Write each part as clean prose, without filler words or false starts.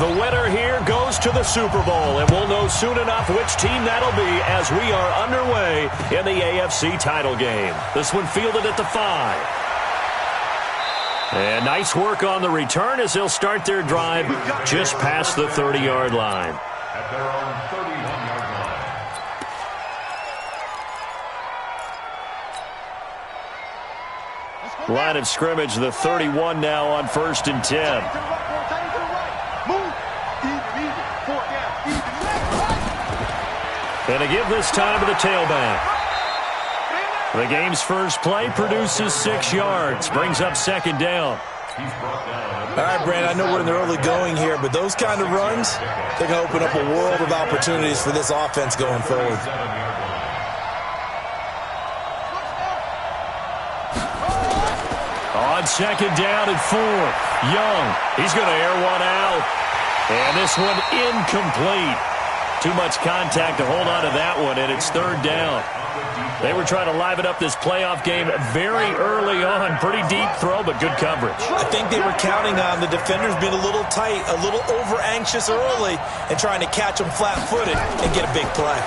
The winner here goes to the Super Bowl, and we'll know soon enough which team that'll be as we are underway in the AFC title game. This one fielded at the 5. And nice work on the return as they'll start their drive just past the 30-yard line. At their own 31-yard line. Line of scrimmage, the 31 now on 1st and 10. And a give this time to the tailback. The game's first play produces 6 yards, brings up 2nd down. All right, Brandon, I know we're in the early going here, but those kind of runs, they're going to open up a world of opportunities for this offense going forward. On 2nd down and 4, Young, he's going to air one out. And this one incomplete. Too much contact to hold on to that one, and it's 3rd down. They were trying to liven up this playoff game very early on. Pretty deep throw, but good coverage. I think they were counting on the defenders being a little tight, a little over-anxious early, and trying to catch them flat-footed and get a big play.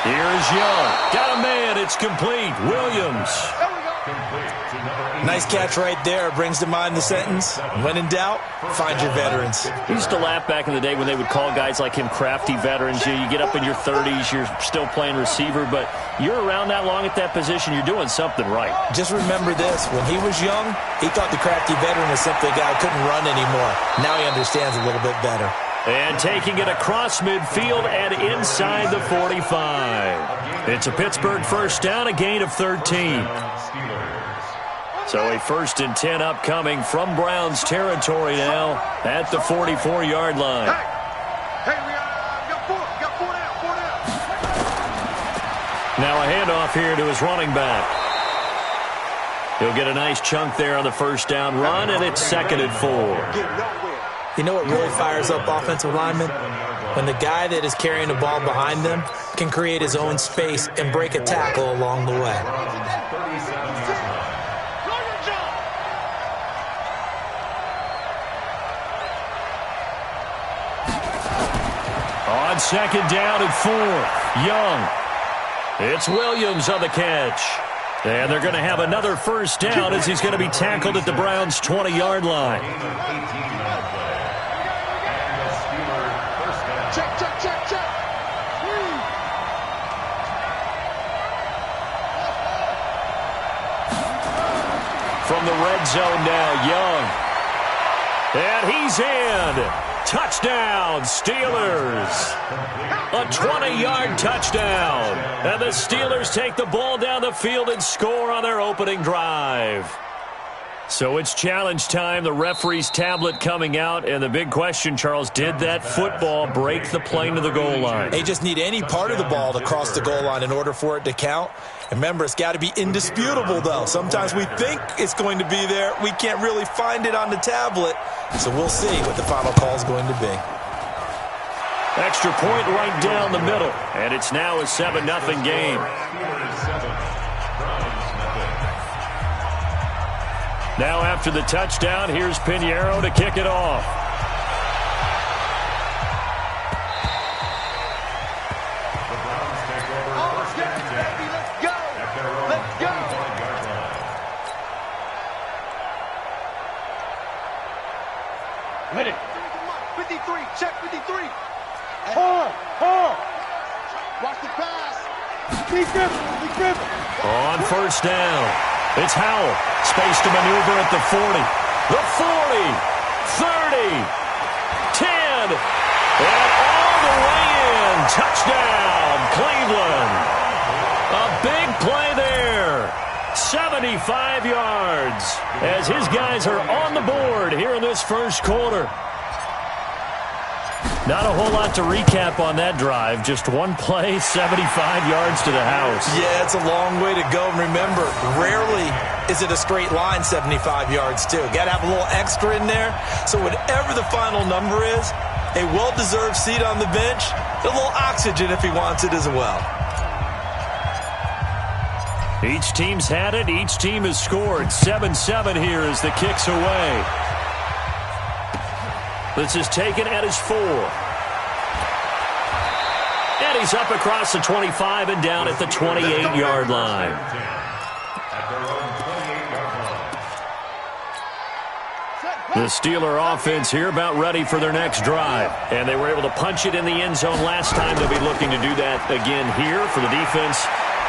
Here's Young. Got a man. It's complete. Williams. Nice catch right there. Brings to mind the sentence, when in doubt, find your veterans. I used to laugh back in the day when they would call guys like him crafty veterans. You get up in your 30s, you're still playing receiver, but you're around that long at that position, you're doing something right. Just remember this. When he was young, he thought the crafty veteran was simply a guy who couldn't run anymore. Now he understands a little bit better. And taking it across midfield and inside the 45. It's a Pittsburgh first down, a gain of 13. So a 1st and 10 upcoming from Browns territory now at the 44-yard line. Hey, we got 4 down. Now a handoff here to his running back. He'll get a nice chunk there on the 1st down run, and it's 2nd and 4. You know what really fires up offensive linemen? When the guy that is carrying the ball behind them can create his own space and break a tackle along the way. On 2nd down and 4, Young. It's Williams on the catch. And they're going to have another 1st down as he's going to be tackled at the Browns' 20-yard line. Check. From the red zone now, Young. And he's in. Touchdown, Steelers. A 20-yard touchdown. And the Steelers take the ball down the field and score on their opening drive. So it's challenge time. The referee's tablet coming out. And the big question, Charles, did that football break the plane to the goal line? They just need any part of the ball to cross the goal line in order for it to count. And remember, it's got to be indisputable, though. Sometimes we think it's going to be there. We can't really find it on the tablet. So we'll see what the final call is going to be. Extra point right down the middle. And it's now a 7-0 game. Now after the touchdown, here's Pinheiro to kick it off. Hit it. 53, check 53. Hard. Watch the pass. Be Griffin. On 1st down, it's Howell. Space to maneuver at the 40. The 40, 30, 10, and all the way in. Touchdown, Cleveland. A big play there. 75 yards as his guys are on the board here in this first quarter. Not a whole lot to recap on that drive. Just one play, 75 yards to the house. Yeah, it's a long way to go. And remember, rarely is it a straight line 75 yards, too. Got to have a little extra in there. So whatever the final number is, a well-deserved seat on the bench, a little oxygen if he wants it as well. Each team's had it. Each team has scored. 7-7 here as the kick's away. This is taken at his 4. And he's up across the 25 and down at the 28-yard line. The Steeler offense here about ready for their next drive. And they were able to punch it in the end zone last time. They'll be looking to do that again here for the defense.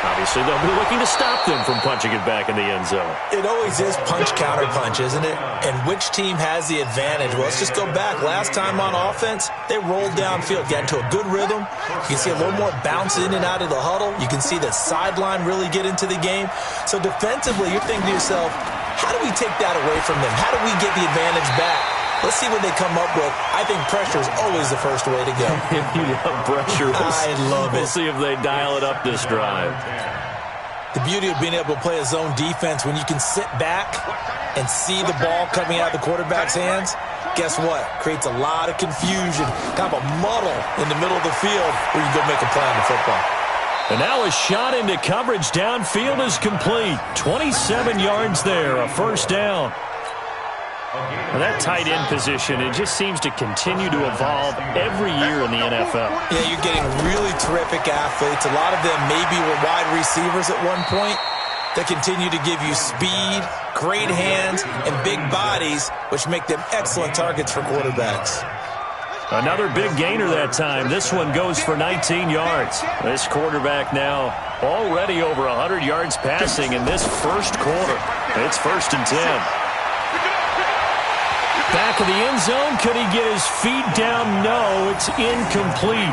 Obviously, they'll be looking to stop them from punching it back in the end zone. It always is punch-counter-punch, isn't it? And which team has the advantage? Well, let's just go back. Last time on offense, they rolled downfield, got into a good rhythm. You can see a little more bounce in and out of the huddle. You can see the sideline really get into the game. So defensively, you're thinking to yourself, how do we take that away from them? How do we get the advantage back? Let's see what they come up with. I think pressure is always the first way to go. You love pressure. I love it. We'll see if they dial it up this drive. The beauty of being able to play a zone defense when you can sit back and see the ball coming out of the quarterback's hands, guess what? Creates a lot of confusion, kind of a muddle in the middle of the field where you go make a play on the football. And now a shot into coverage downfield is complete. 27 yards there, a first down. Well, that tight end position, it just seems to continue to evolve every year in the NFL. Yeah, you're getting really terrific athletes. A lot of them maybe were wide receivers at one point. They continue to give you speed, great hands, and big bodies, which make them excellent targets for quarterbacks. Another big gainer that time. This one goes for 19 yards. This quarterback now already over 100 yards passing in this first quarter. It's 1st and 10. Back of the end zone. Could he get his feet down? No, it's incomplete.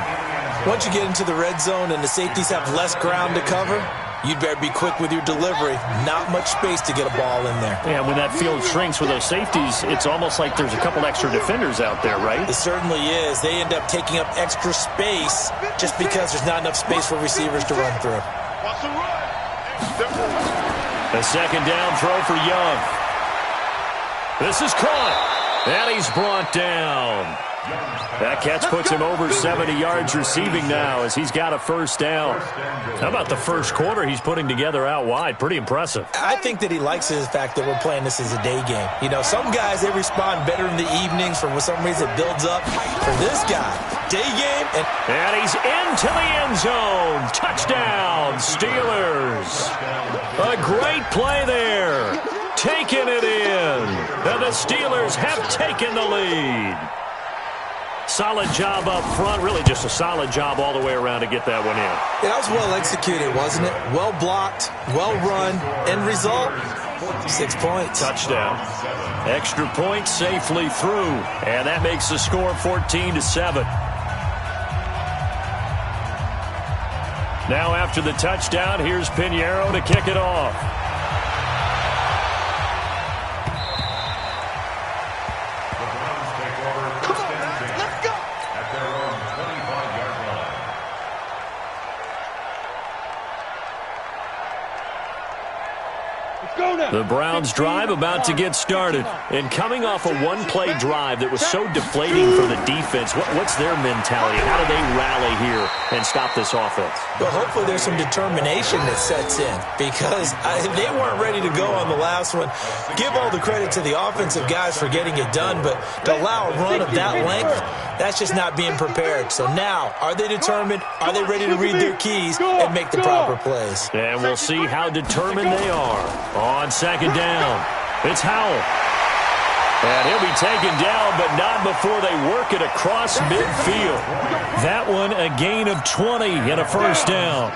Once you get into the red zone and the safeties have less ground to cover, you'd better be quick with your delivery. Not much space to get a ball in there. Yeah, when that field shrinks with those safeties, it's almost like there's a couple extra defenders out there, right? It certainly is. They end up taking up extra space just because there's not enough space for receivers to run through. A second down throw for Young. This is caught. And he's brought down. That catch puts him over 70 yards receiving now as he's got a first down. How about the first quarter he's putting together out wide? Pretty impressive. I think that he likes the fact that we're playing this as a day game. You know, some guys, they respond better in the evenings. For some reason, it builds up. For this guy, day game. And he's into the end zone. Touchdown, Steelers. A great play there. Taking it in. And the Steelers have taken the lead. Solid job up front. Really just a solid job all the way around to get that one in. Yeah, that was well executed, wasn't it? Well blocked, well run. End result, 6 points. Touchdown. Extra point safely through. And that makes the score 14-7. Now after the touchdown, here's Pinheiro to kick it off. The Browns drive about to get started. And coming off a one-play drive that was so deflating for the defense, what's their mentality? How do they rally here and stop this offense? Well, hopefully there's some determination that sets in because they weren't ready to go on the last one. Give all the credit to the offensive guys for getting it done, but to allow a run of that length, that's just not being prepared. So now, are they determined? Are they ready to read their keys and make the proper plays? And we'll see how determined they are. On second down, it's Howell. And he'll be taken down, but not before they work it across midfield. That one a gain of 20 and a first down.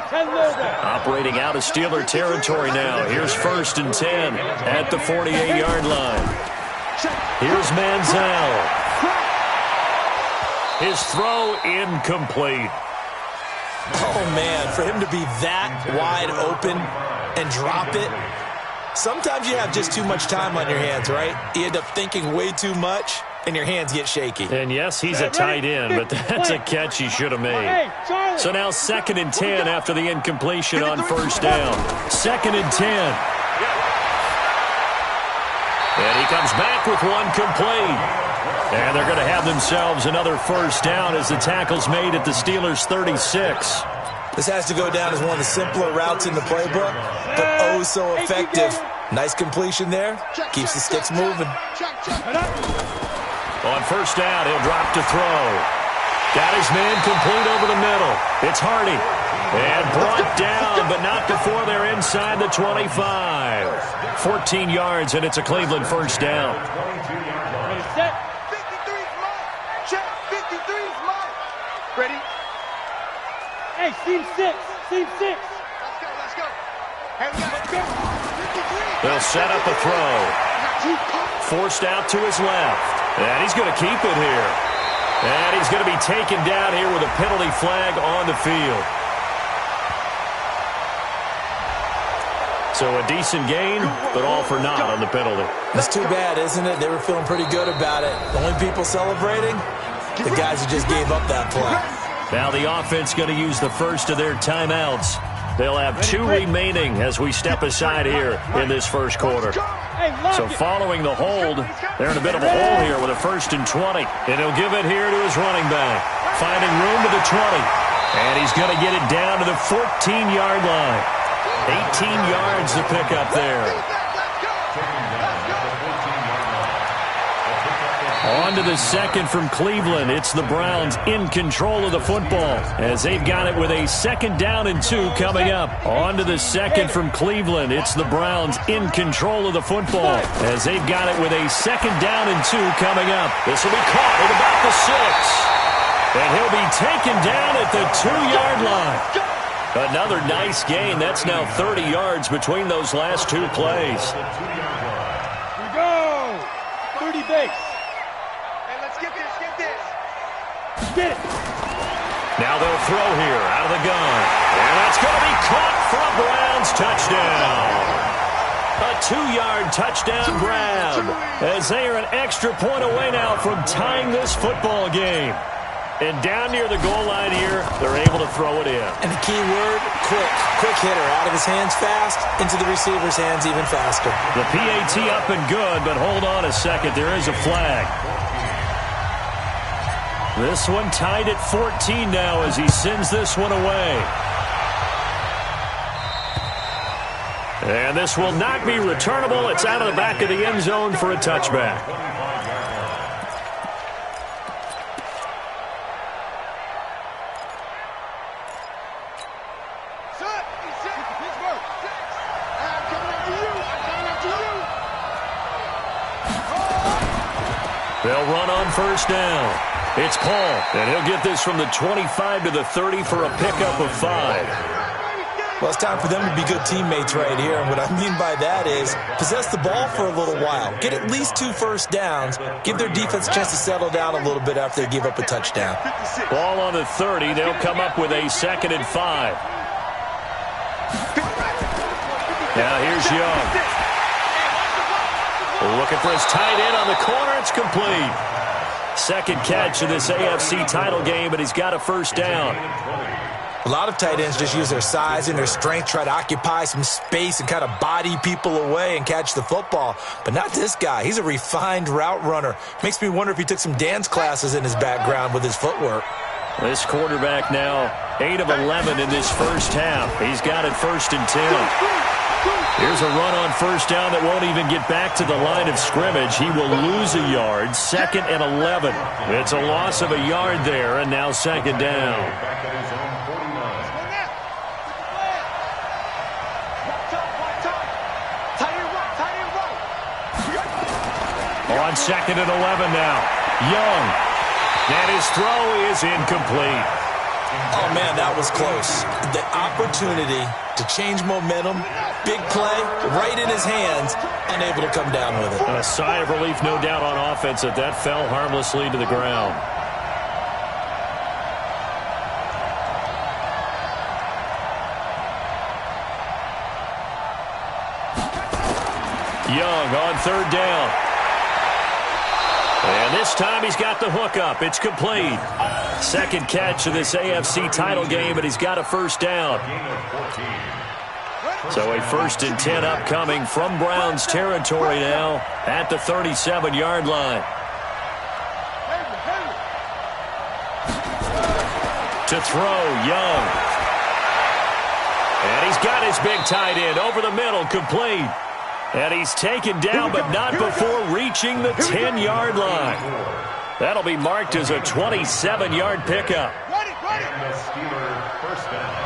Operating out of Steeler territory now. Here's 1st and 10 at the 48-yard line. Here's Manziel. His throw incomplete. Oh, man, for him to be that wide open and drop it. Sometimes you have just too much time on your hands, right? You end up thinking way too much, and your hands get shaky. And yes, he's a tight end, but that's a catch he should have made. So now 2nd and 10 after the incompletion on first down. 2nd and 10. And he comes back with one complete. And they're going to have themselves another first down as the tackle's made at the Steelers' 36. This has to go down as one of the simpler routes in the playbook, but oh so effective. Nice completion there. Keeps the sticks moving. On first down, he'll drop to throw. Got his man complete over the middle. It's Hardy. And brought down, but not before they're inside the 25. 14 yards, and it's a Cleveland first down. Ready, set. 53's mine. Check. 53's mine. Ready? Hey, seam 6. Seam 6. Let's go. Hey, let's go. 53. They'll set up a throw. Forced out to his left. And he's going to keep it here. And he's going to be taken down here with a penalty flag on the field. So a decent gain, but all for naught on the penalty. That's too bad, isn't it? They were feeling pretty good about it. The only people celebrating, the guys who just gave up that play. Now the offense going to use the first of their timeouts. They'll have 2 remaining as we step aside here in this first quarter. So following the hold, they're in a bit of a hole here with a 1st and 20. And he'll give it here to his running back. Finding room to the 20. And he's going to get it down to the 14-yard line. 18 yards to pick up there. On to the second from Cleveland. It's the Browns in control of the football as they've got it with a 2nd down and 2 coming up. On to the second from Cleveland. It's the Browns in control of the football as they've got it with a 2nd down and 2 coming up. This will be caught at about the 6. And he'll be taken down at the 2-yard line. Another nice gain. That's now 30 yards between those last 2 plays. Here we go. 30 base. Hey, let's get this. Get it. Now they'll throw here out of the gun. And that's going to be caught for a Browns touchdown. A 2-yard touchdown grab as they are an extra point away now from tying this football game. And down near the goal line here, they're able to throw it in. And the key word, quick. Quick hitter. Out of his hands fast, into the receiver's hands even faster. The PAT up and good, but hold on a second. There is a flag. This one tied at 14 now as he sends this one away. And this will not be returnable. It's out of the back of the end zone for a touchback. They'll run on first down. It's Paul, and he'll get this from the 25 to the 30 for a pickup of 5. Well, it's time for them to be good teammates right here, and what I mean by that is possess the ball for a little while. Get at least 2 first downs. Give their defense a chance to settle down a little bit after they give up a touchdown. Ball on the 30. They'll come up with a 2nd and 5. Now here's Young. Looking for his tight end on the corner. It's complete. 2nd catch of this AFC title game, but he's got a first down. A lot of tight ends just use their size and their strength, try to occupy some space and kind of body people away and catch the football. But not this guy. He's a refined route runner. Makes me wonder if he took some dance classes in his background with his footwork. This quarterback now 8 of 11 in this first half. He's got it 1st and 10. Here's a run on first down that won't even get back to the line of scrimmage. He will lose a yard, 2nd and 11. It's a loss of a yard there, and now 2nd down. On 2nd and 11 now. Young. And his throw is incomplete. Oh, man, that was close. The opportunity to change momentum, big play, right in his hands, unable to come down with it. A sigh of relief, no doubt, on offense that fell harmlessly to the ground. Young on 3rd down. And this time he's got the hook up. It's complete. 2nd catch of this AFC title game, but he's got a first down. So a 1st and 10 upcoming from Browns territory now at the 37-yard line. To throw, Young. And he's got his big tight end over the middle, complete. And he's taken down, but not before reaching the 10-yard line. That'll be marked as a 27-yard pickup. And the Steelers first down.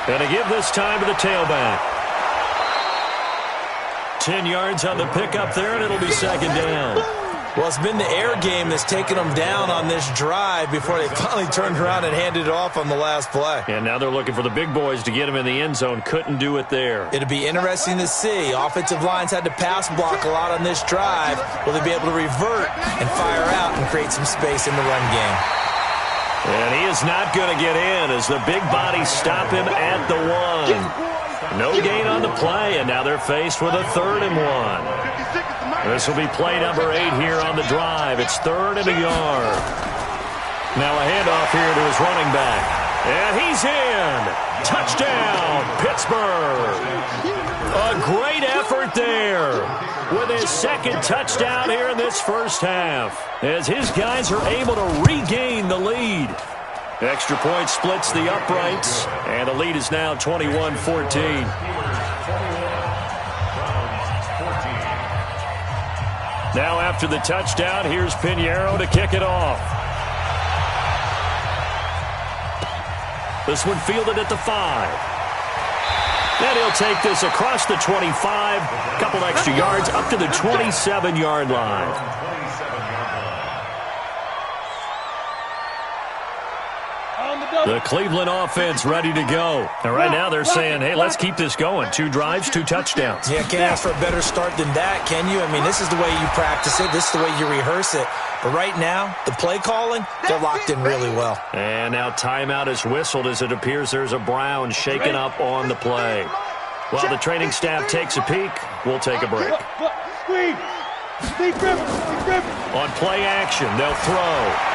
And to give this time to the tailback. 10 yards on the pickup there, and it'll be second down. Well, it's been the air game that's taken them down on this drive before they finally turned around and handed it off on the last play. And now they're looking for the big boys to get him in the end zone. Couldn't do it there. It'll be interesting to see. Offensive lines had to pass block a lot on this drive. Will they be able to revert and fire out and create some space in the run game? And he is not going to get in as the big bodies stop him at the 1. No gain on the play, and now they're faced with a 3rd and 1. This will be play number 8 here on the drive. It's 3rd and a yard. Now a handoff here to his running back. And he's in. Touchdown, Pittsburgh. A great effort there with his second touchdown here in this first half, as his guys are able to regain the lead. Extra point splits the uprights, and the lead is now 21-14. Now after the touchdown, here's Pinheiro to kick it off. This one fielded at the 5. And he'll take this across the 25, a couple extra yards up to the 27-yard line. The Cleveland offense ready to go. And right now they're saying, hey, let's keep this going. 2 drives, 2 touchdowns. Yeah, can't ask for a better start than that, can you? I mean, this is the way you practice it. This is the way you rehearse it. But right now, the play calling, they're locked in really well. And now timeout is whistled as it appears there's a Brown shaken up on the play. While the training staff takes a peek, we'll take a break. On play action, they'll throw.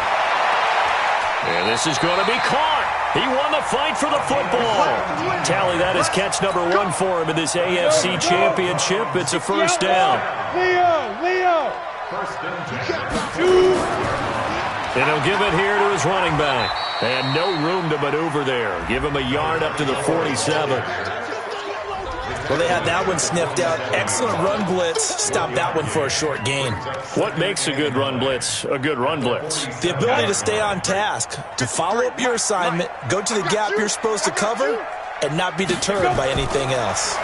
And this is going to be caught. He won the fight for the football. Tally, that is catch number 1 for him in this AFC Championship. It's a first down. Leo. And he'll give it here to his running back. And no room to maneuver there. Give him a yard up to the 47. Well, they had that one sniffed out. Excellent run blitz. Stop that one for a short gain. What makes a good run blitz a good run blitz? The ability to stay on task, to follow up your assignment, go to the gap you're supposed to cover, and not be deterred by anything else.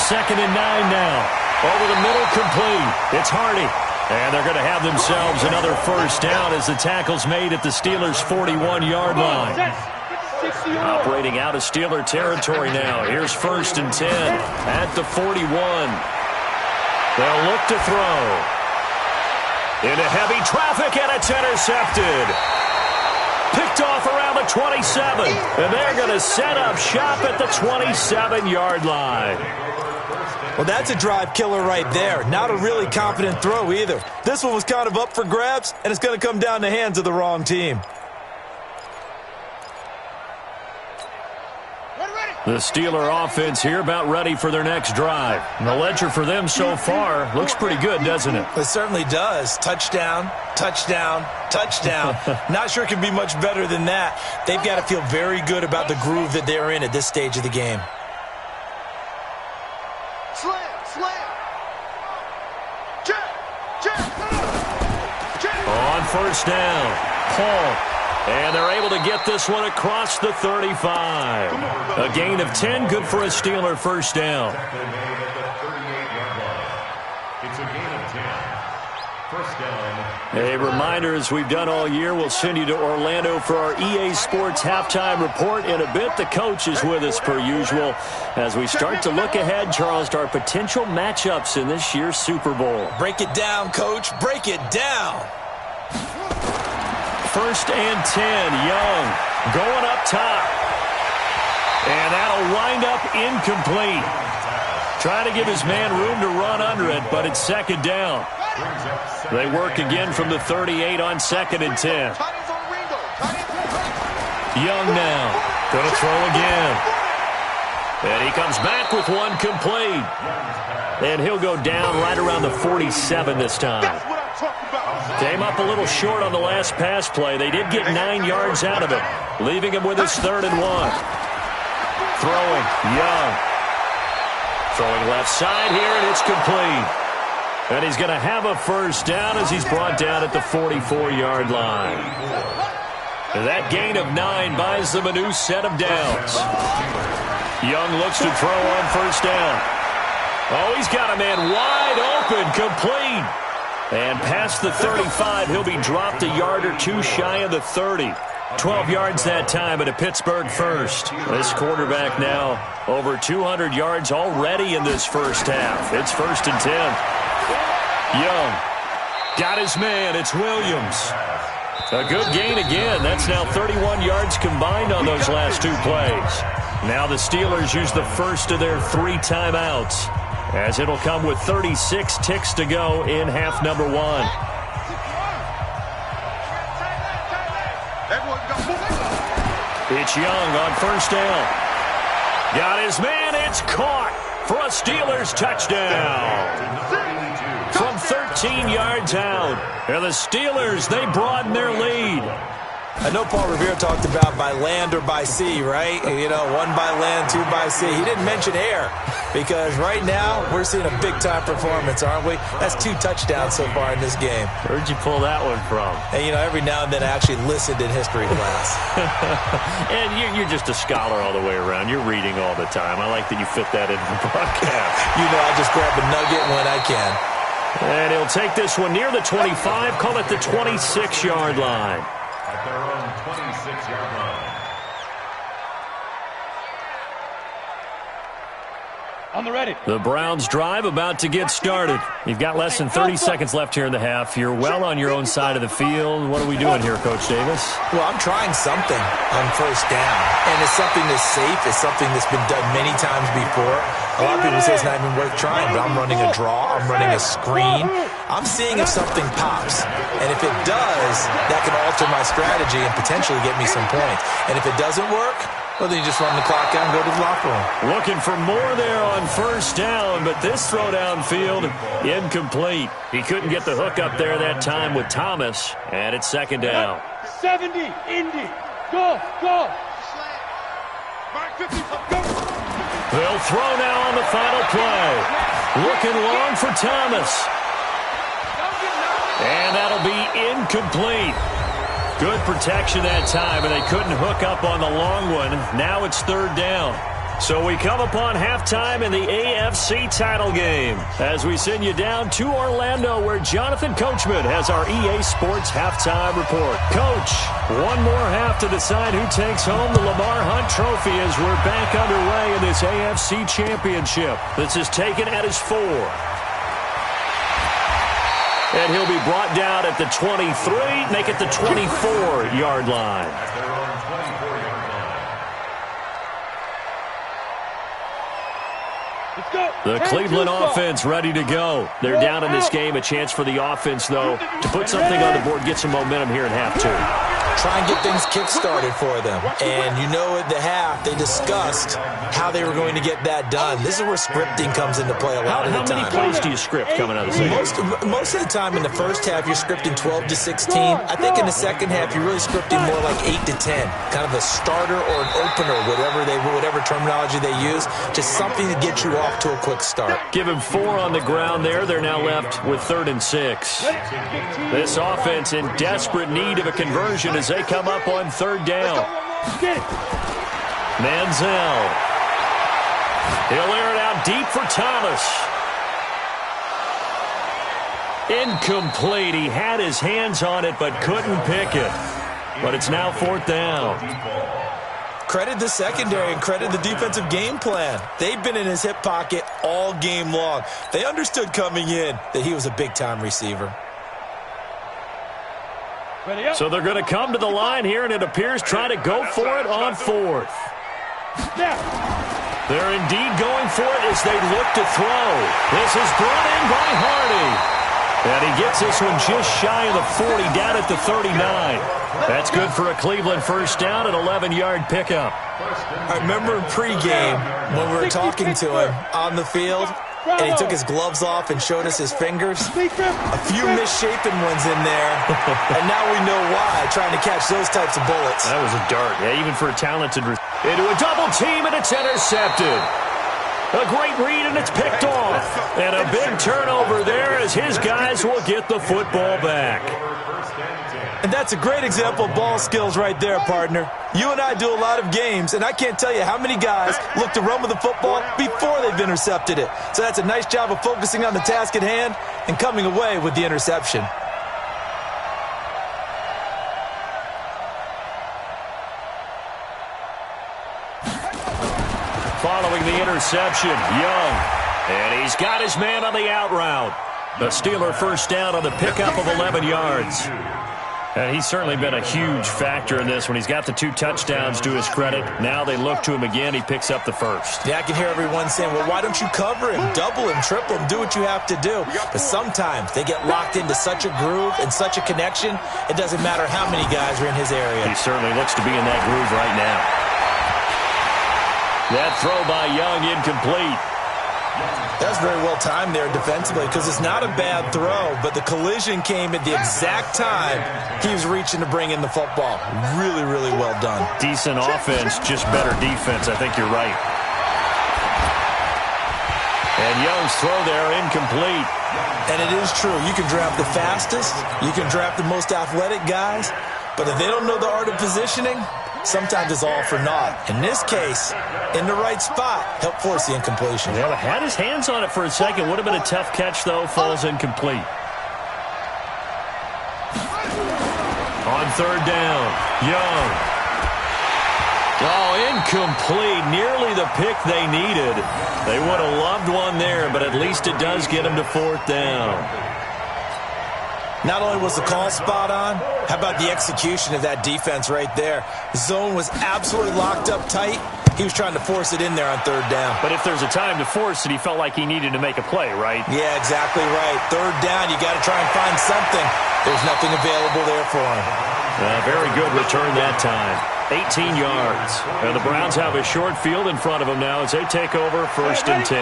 2nd and 9 now. Over the middle, complete. It's Hardy. And they're going to have themselves another first down as the tackle's made at the Steelers' 41-yard line. Operating out of Steeler territory now. Here's 1st and 10 at the 41. They'll look to throw. Into heavy traffic, and it's intercepted. Picked off around the 27. And they're going to set up shop at the 27-yard line. Well, that's a drive killer right there. Not a really confident throw either. This one was kind of up for grabs, and it's going to come down the hands of the wrong team. The Steeler offense here about ready for their next drive. And the ledger for them so far looks pretty good, doesn't it? It certainly does. Touchdown, touchdown, touchdown. Not sure it can be much better than that. They've got to feel very good about the groove that they're in at this stage of the game. On first down, Paul. And they're able to get this one across the 35. A gain of 10, good for a Steeler first down. It's a gain of 10. First down. A reminder, as we've done all year, we'll send you to Orlando for our EA Sports halftime report. In a bit, the coach is with us per usual as we start to look ahead, Charles, to our potential matchups in this year's Super Bowl. Break it down, Coach. Break it down. 1st and 10, Young going up top. And that'll wind up incomplete. Trying to give his man room to run under it, but it's 2nd down. They work again from the 38 on 2nd and 10. Young now going to throw again. And he comes back with one complete. And he'll go down right around the 47 this time. Came up a little short on the last pass play. They did get 9 yards out of it, leaving him with his 3rd and 1. Throwing, Young. Throwing left side here, and it's complete. And he's going to have a first down as he's brought down at the 44-yard line. That gain of 9 buys them a new set of downs. Young looks to throw on first down. Oh, he's got a man wide open, complete. And past the 35, he'll be dropped a yard or two shy of the 30. 12 yards that time, and a Pittsburgh first. This quarterback now over 200 yards already in this first half. It's 1st and 10. Young got his man. It's Williams. A good gain again. That's now 31 yards combined on those last 2 plays. Now the Steelers use the first of their 3 timeouts, as it'll come with 36 ticks to go in half number 1. It's Young on first down. Got his man. It's caught for a Steelers touchdown. From 13 yards out. And the Steelers, they broaden their lead. I know Paul Revere talked about by land or by sea, right? You know, 1 by land, 2 by sea. He didn't mention air, because right now we're seeing a big-time performance, aren't we? That's 2 touchdowns so far in this game. Where'd you pull that one from? And, you know, every now and then I actually listened in history class. And you're just a scholar all the way around. You're reading all the time. I like that you fit that into the broadcast. You know, I just grab a nugget when I can. And he'll take this one near the 25, call it the 26-yard line. At their own 26-yard line. On the ready. The Browns drive about to get started. You've got less than 30 seconds left here in the half. You're well on your own side of the field. What are we doing here, Coach Davis? Well, I'm trying something on first down. And it's something that's safe. It's something that's been done many times before. A lot of people say it's not even worth trying, but I'm running a draw. I'm running a screen. I'm seeing if something pops. And if it does, that can alter my strategy and potentially get me some points. And if it doesn't work, well, then you just run the clock out and go to the locker room. Looking for more there on first down, but this throw downfield, incomplete. He couldn't get the hook up there that time with Thomas, and it's 2nd down. 70, Indy. Go, go. Mark 50, go. They'll throw now on the final play. Looking long for Thomas. And that'll be incomplete. Good protection that time, and they couldn't hook up on the long one. Now it's 3rd down. So we come upon halftime in the AFC title game as we send you down to Orlando, where Jonathan Coachman has our EA Sports halftime report. Coach, one more half to decide who takes home the Lamar Hunt Trophy as we're back underway in this AFC Championship. This is taken at his 4. And he'll be brought down at the 23, make it the 24-yard line. At their own 24-yard line. Let's go. The Cleveland offense ready to go. They're down in this game. A chance for the offense, though, to put something on the board, get some momentum here in half 2. Try and get things kick-started for them. And you know at the half, they discussed how they were going to get that done. This is where scripting comes into play a lot of the time. How many plays do you script coming out of the second? Most of the time in the first half, you're scripting 12 to 16. I think in the second half, you're really scripting more like 8 to 10. Kind of a starter or an opener, whatever terminology they use. Just something to get you off to a quick start. Give him 4 on the ground there. They're now left with 3rd and 6. This offense in desperate need of a conversion as they come up on 3rd down. Manziel. He'll air it out deep for Thomas. Incomplete. He had his hands on it but couldn't pick it. But it's now 4th down. Credit the secondary and credit the defensive game plan. They've been in his hip pocket all game long. They understood coming in that he was a big-time receiver. So they're going to come to the line here, and it appears try to go for it on 4th. They're indeed going for it as they look to throw. This is brought in by Hardy. And he gets this one just shy of the 40, down at the 39. That's good for a Cleveland first down, an 11-yard pickup. I remember in pregame when we were talking to him on the field, and he took his gloves off and showed us his fingers. A few misshapen ones in there, and now we know why, trying to catch those types of bullets. That was a dart. Yeah, even for a talented receiver. Into a double team, and it's intercepted. A great read, and it's picked off. And a big turnover there as his guys will get the football back. And that's a great example of ball skills right there, partner. You and I do a lot of games, and I can't tell you how many guys look to run with the football before they've intercepted it. So that's a nice job of focusing on the task at hand and coming away with the interception. Following the interception, Young. And he's got his man on the out route. The Steeler first down on the pickup of 11 yards. And he's certainly been a huge factor in this when he's got the 2 touchdowns to his credit. Now they look to him again. He picks up the first. Yeah, I can hear everyone saying, well, why don't you cover him, double him, triple him, do what you have to do. But sometimes they get locked into such a groove and such a connection, it doesn't matter how many guys are in his area. He certainly looks to be in that groove right now. That throw by Young incomplete. That's very well timed there defensively because it's not a bad throw, but the collision came at the exact time he was reaching to bring in the football. Really, really well done. Decent offense, just better defense. I think you're right. And Young's throw there incomplete. And it is true. You can draft the fastest. You can draft the most athletic guys. But if they don't know the art of positioning, sometimes it's all for naught. In this case, in the right spot, helped force the incompletion. Yeah, had his hands on it for a second. Would have been a tough catch, though. Falls incomplete. On third down, Young. Oh, incomplete. Nearly the pick they needed. They would have loved one there, but at least it does get them to fourth down. Not only was the call spot on, how about the execution of that defense right there? The zone was absolutely locked up tight. He was trying to force it in there on third down. But if there's a time to force it, he felt like he needed to make a play, right? Yeah, exactly right. Third down, you got to try and find something. There's nothing available there for him. Very good return that time. 18 yards. And the Browns have a short field in front of them now as they take over first and 10.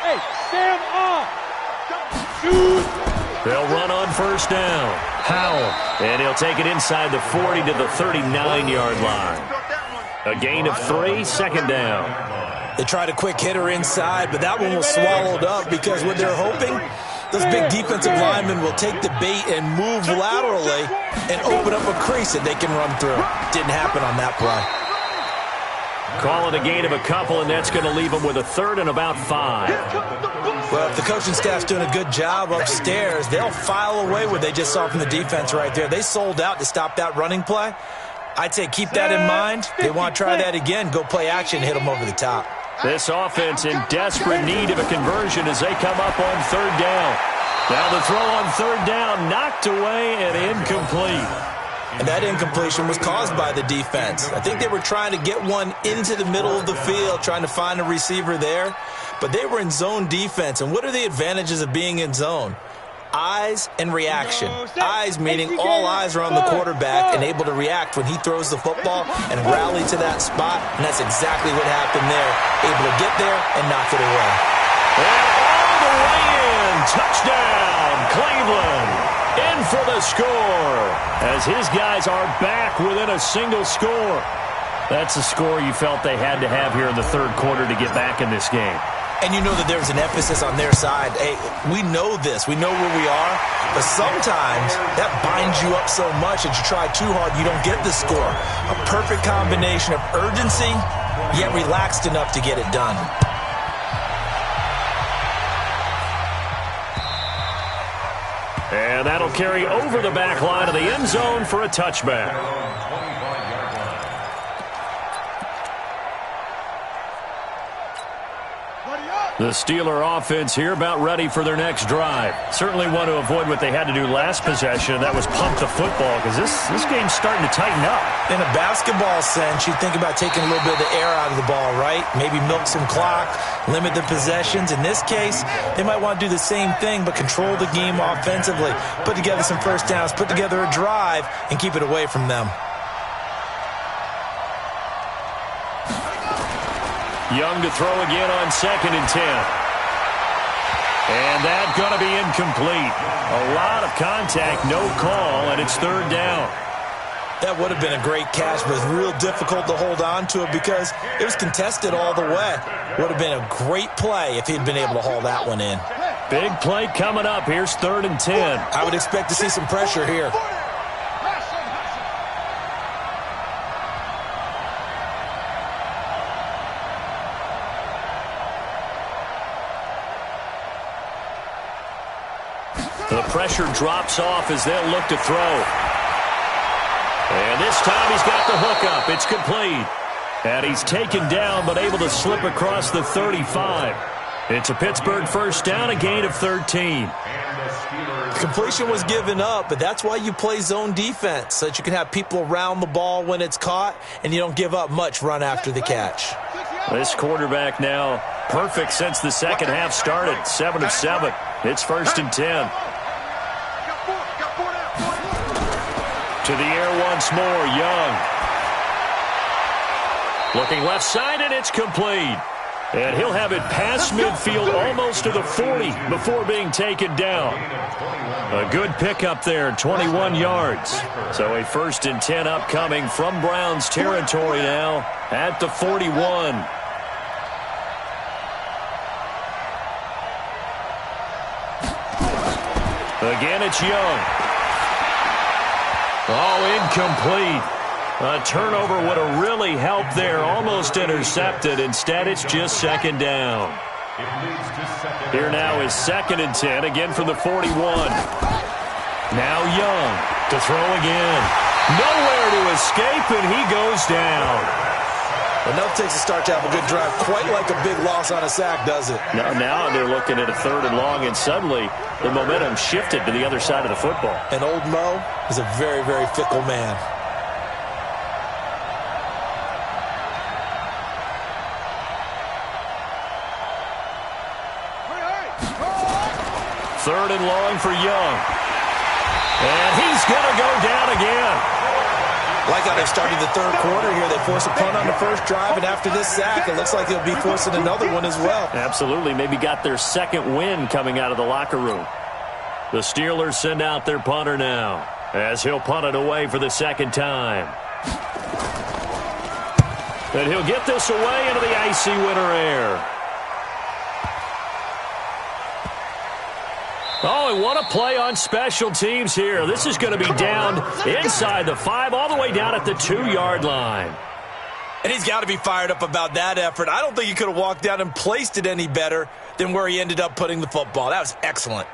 Hey, stand up. They'll run on first down. Howell. And he'll take it inside the 40 to the 39-yard line. A gain of 3, second down. They tried a quick hitter inside, but that one was swallowed up because what they're hoping, those big defensive linemen will take the bait and move laterally and open up a crease that they can run through. Didn't happen on that play. Call it a gain of a couple, and that's going to leave them with a third and about 5. Well, if the coaching staff's doing a good job upstairs, they'll file away what they just saw from the defense right there. They sold out to stop that running play. I'd say keep that in mind. They want to try that again, go play action, hit them over the top. This offense in desperate need of a conversion as they come up on third down. Now the throw on third down, knocked away and incomplete. And that incompletion was caused by the defense. I think they were trying to get one into the middle of the field, trying to find a receiver there. But they were in zone defense. And what are the advantages of being in zone? Eyes and reaction. Eyes meaning all eyes are on the quarterback and able to react when he throws the football and rally to that spot. And that's exactly what happened there. Able to get there and knock it away. And all the way in. Touchdown, Cleveland. In for the score as his guys are back within a single score. That's a score you felt they had to have here in the third quarter to get back in this game. And you know that there's an emphasis on their side. Hey, we know this. We know where we are. But sometimes that binds you up so much that you try too hard, you don't get the score. A perfect combination of urgency, yet relaxed enough to get it done. And that'll carry over the back line of the end zone for a touchback. The Steeler offense here about ready for their next drive. Certainly want to avoid what they had to do last possession, and that was pump the football, because this game's starting to tighten up. In a basketball sense, you think about taking a little bit of the air out of the ball, right? Maybe milk some clock, limit the possessions. In this case, they might want to do the same thing, but control the game offensively. Put together some first downs, put together a drive, and keep it away from them. Young to throw again on 2nd and 10. And that's going to be incomplete. A lot of contact, no call, and it's third down. That would have been a great catch, but it's real difficult to hold on to it because it was contested all the way. Would have been a great play if he'd been able to haul that one in. Big play coming up. Here's 3rd and 10. I would expect to see some pressure here. The pressure drops off as they'll look to throw. And this time he's got the hookup. It's complete. And he's taken down but able to slip across the 35. It's a Pittsburgh first down, a gain of 13. Completion was given up, but that's why you play zone defense, so that you can have people around the ball when it's caught and you don't give up much run after the catch. This quarterback now perfect since the second half started. 7 of 7. It's 1st and 10. To the air once more, Young. Looking left side, and it's complete. And he'll have it past midfield almost to the 40 before being taken down. A good pickup there, 21 yards. So a 1st and 10 upcoming from Browns territory now at the 41. Again, it's Young. Oh, incomplete. A turnover would have really helped there. Almost intercepted. Instead, it's just 2nd down. Here now is 2nd and 10. Again from the 41. Now Young to throw again. Nowhere to escape, and he goes down. Enough takes a start to have a good drive. Quite like a big loss on a sack, does it? Now they're looking at a 3rd and long, and suddenly the momentum shifted to the other side of the football. And old Mo is a very, very fickle man. Third and long for Young. And he's going to go down again. Like how they started the 3rd quarter here. They force a punt on the first drive, and after this sack, it looks like they'll be forcing another one as well. Absolutely. Maybe got their 2nd win coming out of the locker room. The Steelers send out their punter now as he'll punt it away for the 2nd time. And he'll get this away into the icy winter air. Oh, and what a play on special teams here. This is going to be down inside the 5, all the way down at the 2-yard line. And he's got to be fired up about that effort. I don't think he could have walked down and placed it any better than where he ended up putting the football. That was excellent.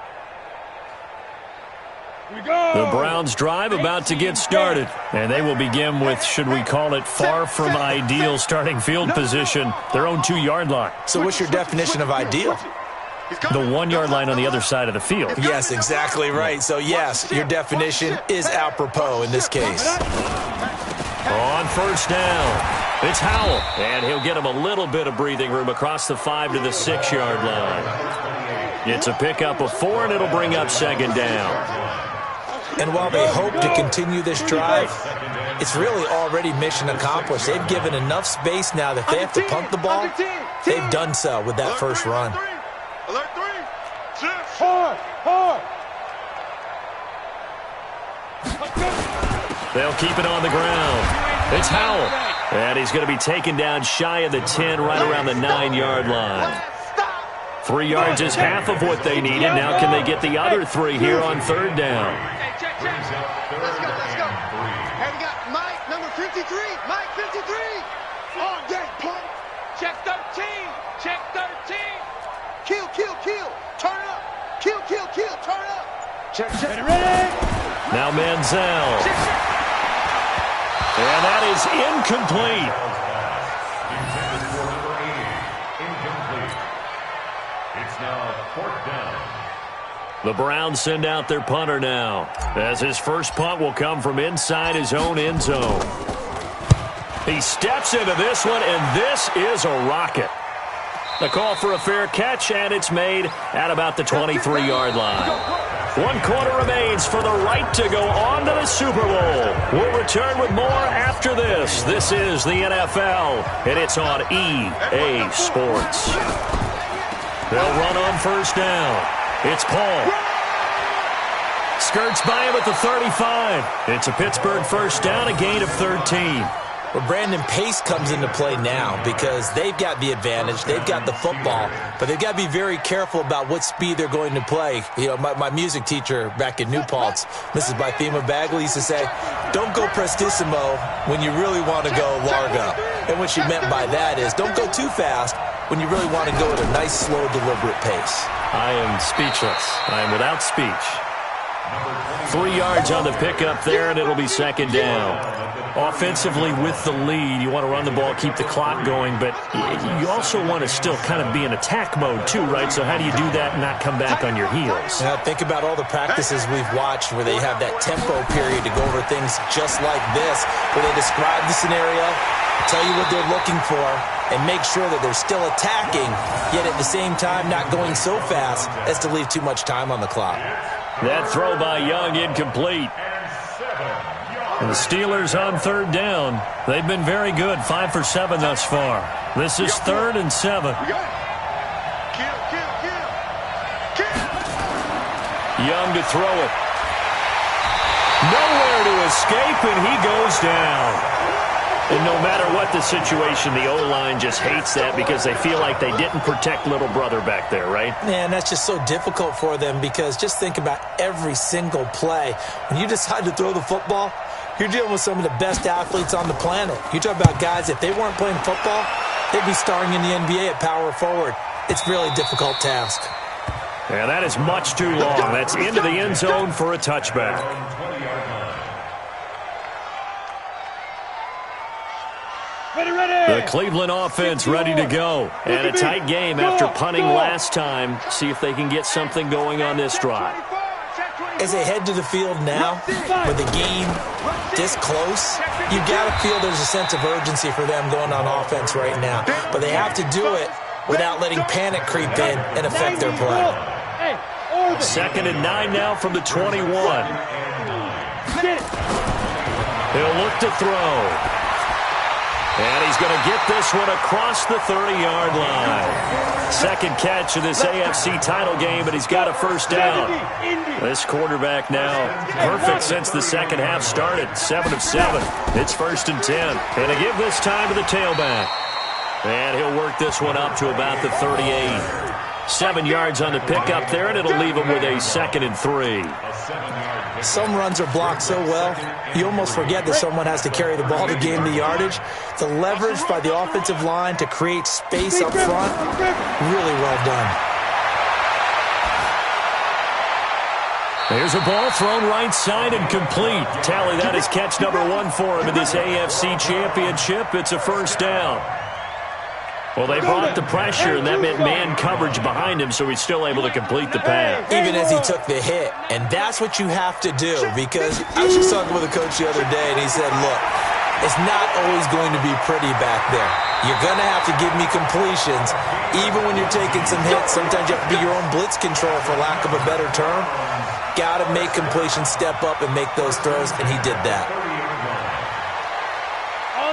The Browns drive about to get started. And they will begin with, should we call it, far from ideal starting field position, their own 2-yard line. So what's your definition of ideal? The 1-yard line on the other side of the field. Yes, exactly right. So, yes, your definition is apropos in this case. On first down, it's Howell. And he'll get him a little bit of breathing room across the 5 to the 6-yard line. It's a pickup of 4, and it'll bring up 2nd down. And while they hope to continue this drive, it's really already mission accomplished. They've given enough space now that they have to punt the ball. They've done so with that first run. Alert 3, 2, 4. They'll keep it on the ground. It's Howell. And he's going to be taken down shy of the 10, right around the 9-yard line. 3 yards is half of what they needed. Now can they get the other 3 here on 3rd down? Hey, check. Let's go. Hey, we got Mike, number 53. Mike, 53. All day, pump. Check 13. Check 13. Kill. Turn up. Kill. Turn up. Check. Ready? Now Manziel. And that is incomplete. It's now 4th down. The Browns send out their punter now, as his first punt will come from inside his own end zone. He steps into this one, and this is a rocket. The call for a fair catch, and it's made at about the 23-yard line. 1 quarter remains for the right to go on to the Super Bowl. We'll return with more after this. This is the NFL, and it's on EA Sports. They'll run on first down. It's Paul. Skirts by him at the 35. It's a Pittsburgh first down, a gain of 13. Well, Brandon, pace comes into play now because they've got the advantage. They've got the football, but they've got to be very careful about what speed they're going to play. You know, my music teacher back in New Paltz, Mrs. Bythema Bagley, used to say, don't go prestissimo when you really want to go largo. And what she meant by that is don't go too fast when you really want to go at a nice, slow, deliberate pace. I am speechless. I am without speech. 3 yards on the pickup there, and it'll be second down. Offensively with the lead, you want to run the ball, keep the clock going, but you also want to still kind of be in attack mode too, right? So how do you do that and not come back on your heels? Now, think about all the practices we've watched where they have that tempo period to go over things just like this, where they describe the scenario, tell you what they're looking for, and make sure that they're still attacking, yet at the same time not going so fast as to leave too much time on the clock. That throw by Young incomplete. And the Steelers on third down. They've been very good, 5 for 7 thus far. This is 3rd and 7. Young to throw it. Nowhere to escape, and he goes down. And no matter what the situation, the O-line just hates that because they feel like they didn't protect little brother back there, right? Man, that's just so difficult for them because just think about every single play. When you decide to throw the football, you're dealing with some of the best athletes on the planet. You talk about guys, if they weren't playing football, they'd be starring in the NBA at power forward. It's really a difficult task. Yeah, that is much too long. That's into the end zone for a touchback. The Cleveland offense ready to go. And a tight game after punting last time. See if they can get something going on this drive. As they head to the field now, with the game this close, you got to feel there's a sense of urgency for them going on offense right now. But they have to do it without letting panic creep in and affect their play. 2nd and 9 now from the 21. He'll look to throw. And he's going to get this one across the 30-yard line. Second catch of this AFC title game, and he's got a first down. This quarterback now perfect since the second half started. 7 of 7. It's 1st and 10. And to give this time to the tailback. And he'll work this one up to about the 38. 7 yards on the pickup there, and it'll leave him with a 2nd and 3. Some runs are blocked so well, you almost forget that someone has to carry the ball to gain the yardage. The leverage by the offensive line to create space up front, really well done. There's a ball thrown right side and complete. Tally, that is catch number 1 for him in this AFC Championship. It's a first down. Well, they brought the pressure, and that meant man coverage behind him, so he's still able to complete the pass. Even as he took the hit, and that's what you have to do, because I was just talking with a coach the other day, and he said, look, it's not always going to be pretty back there. You're going to have to give me completions, even when you're taking some hits. Sometimes you have to be your own blitz control, for lack of a better term. Got to make completions step up and make those throws, and he did that.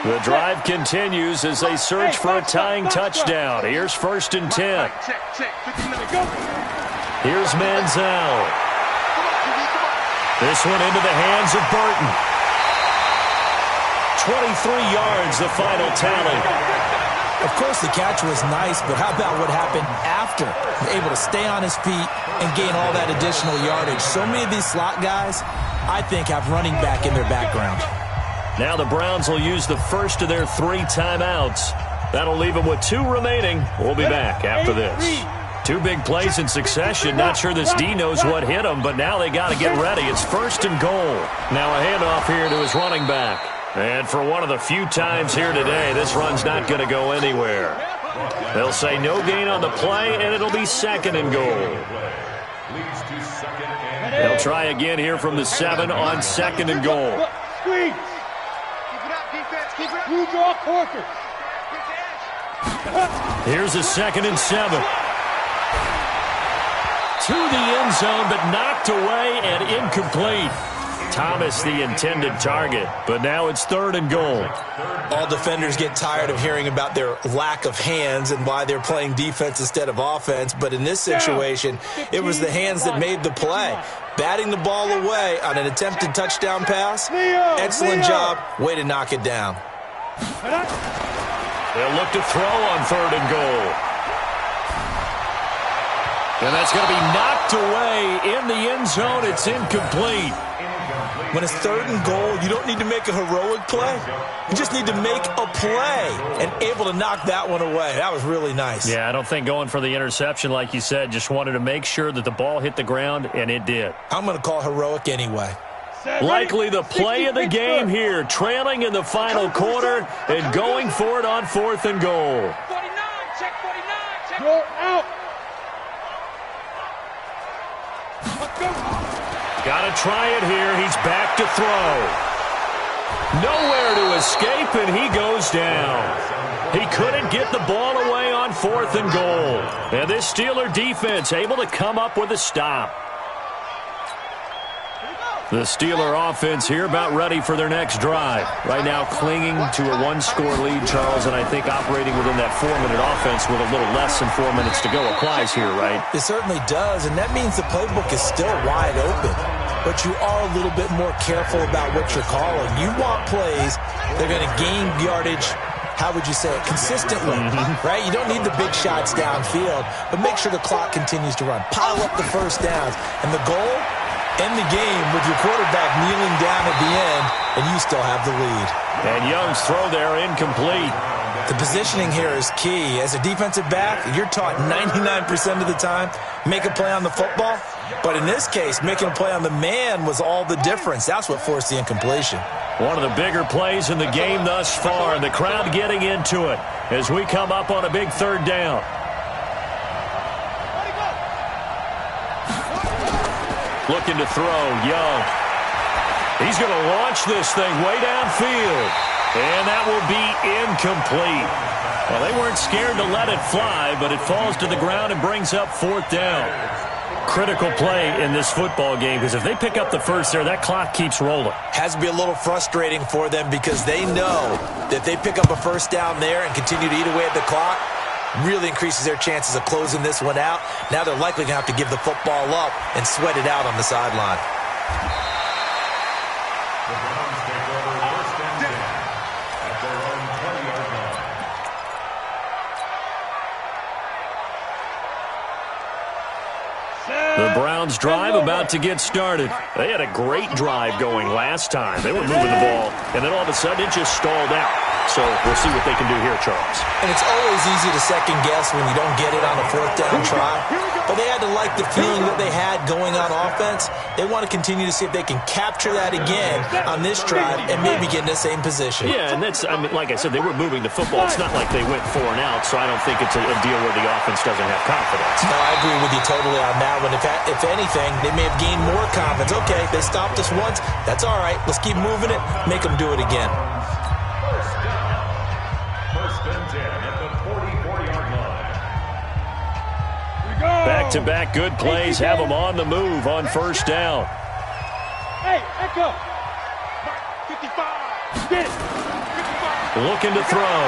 The drive continues as they search for a tying touchdown. Here's 1st and 10. Here's Manziel. This one into the hands of Burton. 23 yards, the final tally. Of course, the catch was nice, but how about what happened after? Able to stay on his feet and gain all that additional yardage. So many of these slot guys, I think, have running back in their background. Now the Browns will use the first of their 3 timeouts. That'll leave them with 2 remaining. We'll be back after this. 2 big plays in succession. Not sure this D knows what hit him, but now they got to get ready. It's 1st and goal. Now a handoff here to his running back. And for one of the few times here today, this run's not going to go anywhere. They'll say no gain on the play, and it'll be 2nd and goal. They'll try again here from the 7 on 2nd and goal. Here's a 2nd and 7. To the end zone, but knocked away and incomplete. Thomas the intended target, but now it's 3rd and goal. All defenders get tired of hearing about their lack of hands and why they're playing defense instead of offense, but in this situation, it was the hands that made the play. Batting the ball away on an attempted touchdown pass, excellent job, way to knock it down. They'll look to throw on 3rd and goal. And that's going to be knocked away in the end zone. It's incomplete. When it's 3rd and goal, you don't need to make a heroic play. You just need to make a play and able to knock that one away. That was really nice. Yeah, I don't think going for the interception, like you said, just wanted to make sure that the ball hit the ground, and it did. I'm going to call heroic anyway. Likely the play of the game here, trailing in the final quarter and going for it on 4th and goal. 49, check 49, check. Go out. Let's go. Got to try it here. He's back to throw. Nowhere to escape, and he goes down. He couldn't get the ball away on 4th and goal. And this Steeler defense able to come up with a stop. The Steeler offense here about ready for their next drive. Right now clinging to a 1-score lead, Charles, and I think operating within that 4-minute offense with a little less than 4 minutes to go applies here, right? It certainly does, and that means the playbook is still wide open. But you are a little bit more careful about what you're calling. You want plays that are going to gain yardage, how would you say it, consistently, right? You don't need the big shots downfield, but make sure the clock continues to run. Pile up the first downs. And the goal? End the game with your quarterback kneeling down at the end, and you still have the lead. And Young's throw there incomplete. The positioning here is key. As a defensive back, you're taught 99% of the time, make a play on the football. But in this case, making a play on the man was all the difference. That's what forced the incompletion. One of the bigger plays in the game thus far, and the crowd getting into it as we come up on a big 3rd down. Looking to throw, Young. He's going to launch this thing way downfield. And that will be incomplete. Well, they weren't scared to let it fly, but it falls to the ground and brings up 4th down. Critical play in this football game, because if they pick up the first there, that clock keeps rolling. Has to be a little frustrating for them because they know that they pick up a first down there and continue to eat away at the clock, really increases their chances of closing this one out. Now they're likely going to have to give the football up and sweat it out on the sideline. The Browns take over 1st and 10 at their own 20-yard line. The Browns drive about to get started. They had a great drive going last time. They were moving the ball, and then all of a sudden it just stalled out. So we'll see what they can do here, Charles. And it's always easy to second guess when you don't get it on a 4th down try. But they had to like the feeling that they had going on offense. They want to continue to see if they can capture that again on this drive and maybe get in the same position. Yeah, and that's, I mean, like I said, they were moving the football. It's not like they went 4 and out, so I don't think it's a deal where the offense doesn't have confidence. No, I agree with you totally on that one. If anything, they may have gained more confidence. Okay, they stopped us once. That's all right. Let's keep moving it. Make them do it again. First and 10 at the 44-yard line. Back-to-back good plays have them on the move on 1st down. Hey, echo. 55. Get it. 55. Looking to throw.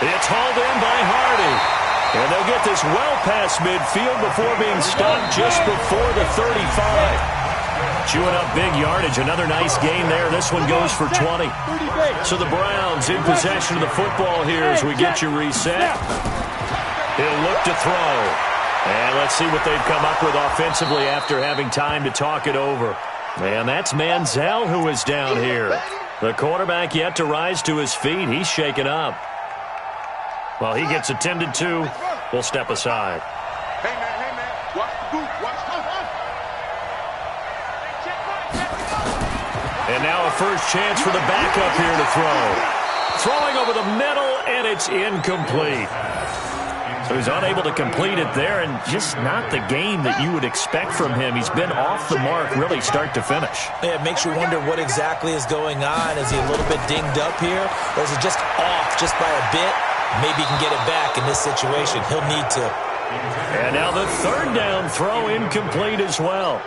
It's hauled in by Hardy. And they'll get this well past midfield before being stopped just before the 35. Chewing up big yardage. Another nice gain there. This one goes for 20. So the Browns in possession of the football here as we get you reset. He'll look to throw. And let's see what they've come up with offensively after having time to talk it over. And that's Manziel who is down here. The quarterback yet to rise to his feet. He's shaken up. Well, he gets attended to. We'll step aside. Hey, man. Watch the boot. Watch the boot. And now a first chance for the backup here to throw. Throwing over the middle, and it's incomplete. So he's unable to complete it there, and just not the game that you would expect from him. He's been off the mark really start to finish. Yeah, it makes you wonder what exactly is going on. Is he a little bit dinged up here, or is it just off just by a bit? Maybe he can get it back in this situation. He'll need to. And now the 3rd down throw incomplete as well.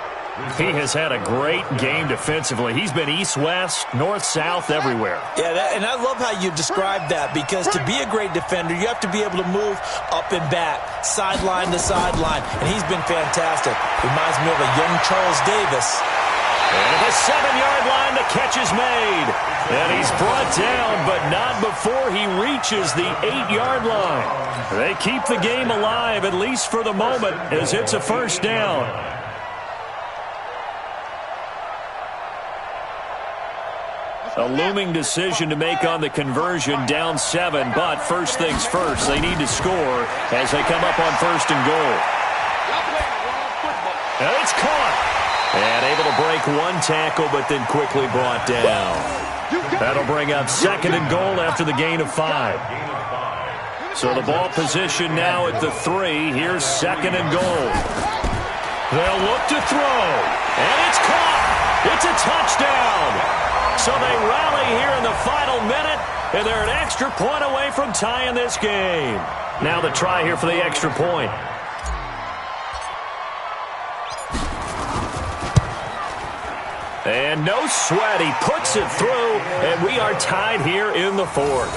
He has had a great game defensively. He's been east-west, north-south, everywhere. Yeah, and I love how you described that, because to be a great defender, you have to be able to move up and back, sideline to sideline, and he's been fantastic. Reminds me of a young Charles Davis. And at the 7-yard line, the catch is made. And he's brought down, but not before he reaches the 8-yard line. They keep the game alive, at least for the moment, as it's a first down. A looming decision to make on the conversion, down 7, but first things first, they need to score as they come up on 1st and goal. And it's caught. And able to break one tackle, but then quickly brought down. That'll bring up 2nd and goal after the gain of 5. So the ball position now at the 3. Here's 2nd and goal. They'll look to throw. And it's caught. It's a touchdown. So they rally here in the final minute, and they're an extra point away from tying this game. Now the try here for the extra point. And no sweat, he puts it through, and we are tied here in the 4th.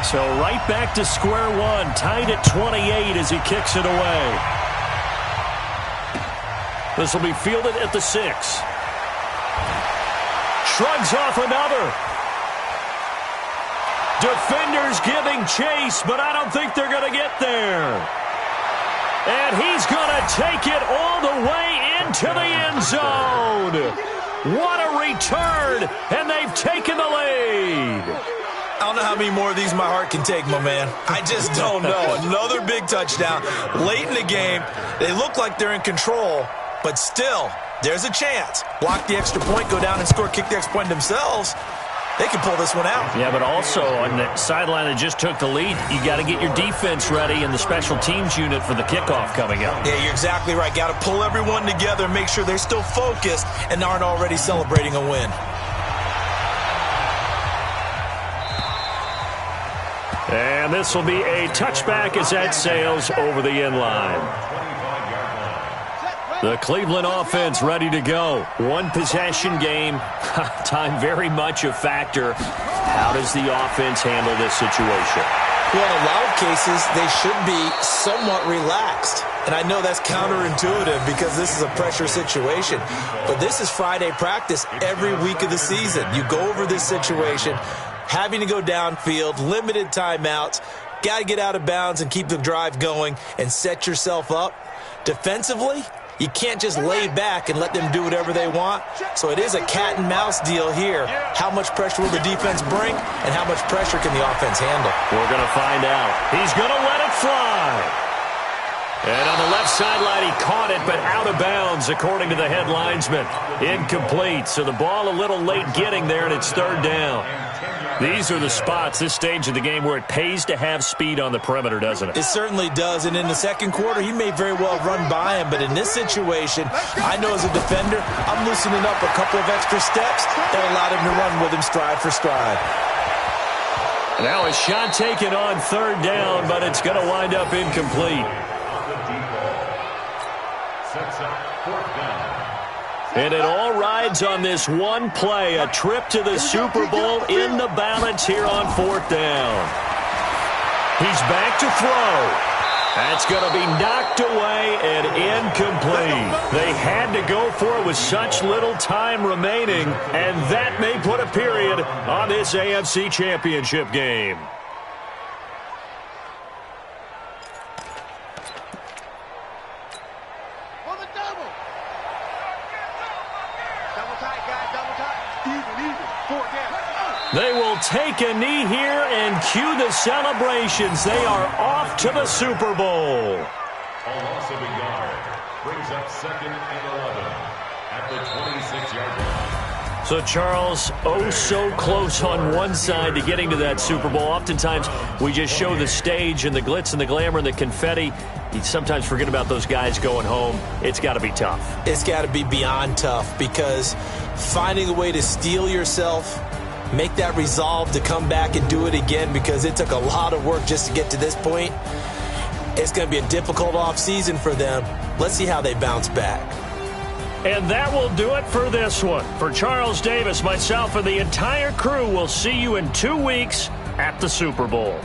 So right back to square one, tied at 28 as he kicks it away. This will be fielded at the 6. Shrugs off another. Defenders giving chase, but I don't think they're going to get there. And he's going to take it all the way into the end zone. What a return, and they've taken the lead. I don't know how many more of these my heart can take, my man. I just don't know. Another big touchdown late in the game. They look like they're in control, but still, there's a chance. Block the extra point, go down and score, kick the extra point themselves. They can pull this one out. Yeah, but also on the sideline that just took the lead, you got to get your defense ready and the special teams unit for the kickoff coming up. Yeah, you're exactly right. Got to pull everyone together and make sure they're still focused and aren't already celebrating a win. And this will be a touchback as that sails over the end line. The Cleveland offense ready to go. One possession game. Time very much a factor. How does the offense handle this situation? Well, in a lot of cases, they should be somewhat relaxed. And I know that's counterintuitive because this is a pressure situation. But this is Friday practice every week of the season. You go over this situation, having to go downfield, limited timeouts, got to get out of bounds and keep the drive going and set yourself up. Defensively, you can't just lay back and let them do whatever they want. So it is a cat and mouse deal here. How much pressure will the defense bring and how much pressure can the offense handle? We're going to find out. He's going to let it fly. And on the left sideline, he caught it, but out of bounds, according to the head linesman. Incomplete. So the ball a little late getting there, and it's 3rd down. These are the spots, this stage of the game, where it pays to have speed on the perimeter, doesn't it? It certainly does, and in the second quarter, he may very well run by him, but in this situation, I know as a defender, I'm loosening up a couple of extra steps that allowed him to run with him stride for stride. Now a shot taken on 3rd down, but it's going to wind up incomplete. And it all rides on this one play, a trip to the Super Bowl in the balance here on 4th down. He's back to throw. That's going to be knocked away and incomplete. They had to go for it with such little time remaining, and that may put a period on this AFC Championship game. They will take a knee here and cue the celebrations. They are off to the Super Bowl. A loss of a yard brings up 2nd and 11 at the 26-yard line. So, Charles, oh so close on one side to getting to that Super Bowl. Oftentimes, we just show the stage and the glitz and the glamour and the confetti. You sometimes forget about those guys going home. It's got to be tough. It's got to be beyond tough because finding a way to steel yourself make that resolve to come back and do it again, because it took a lot of work just to get to this point. It's going to be a difficult offseason for them. Let's see how they bounce back. And that will do it for this one. For Charles Davis, myself, and the entire crew, we'll see you in 2 weeks at the Super Bowl.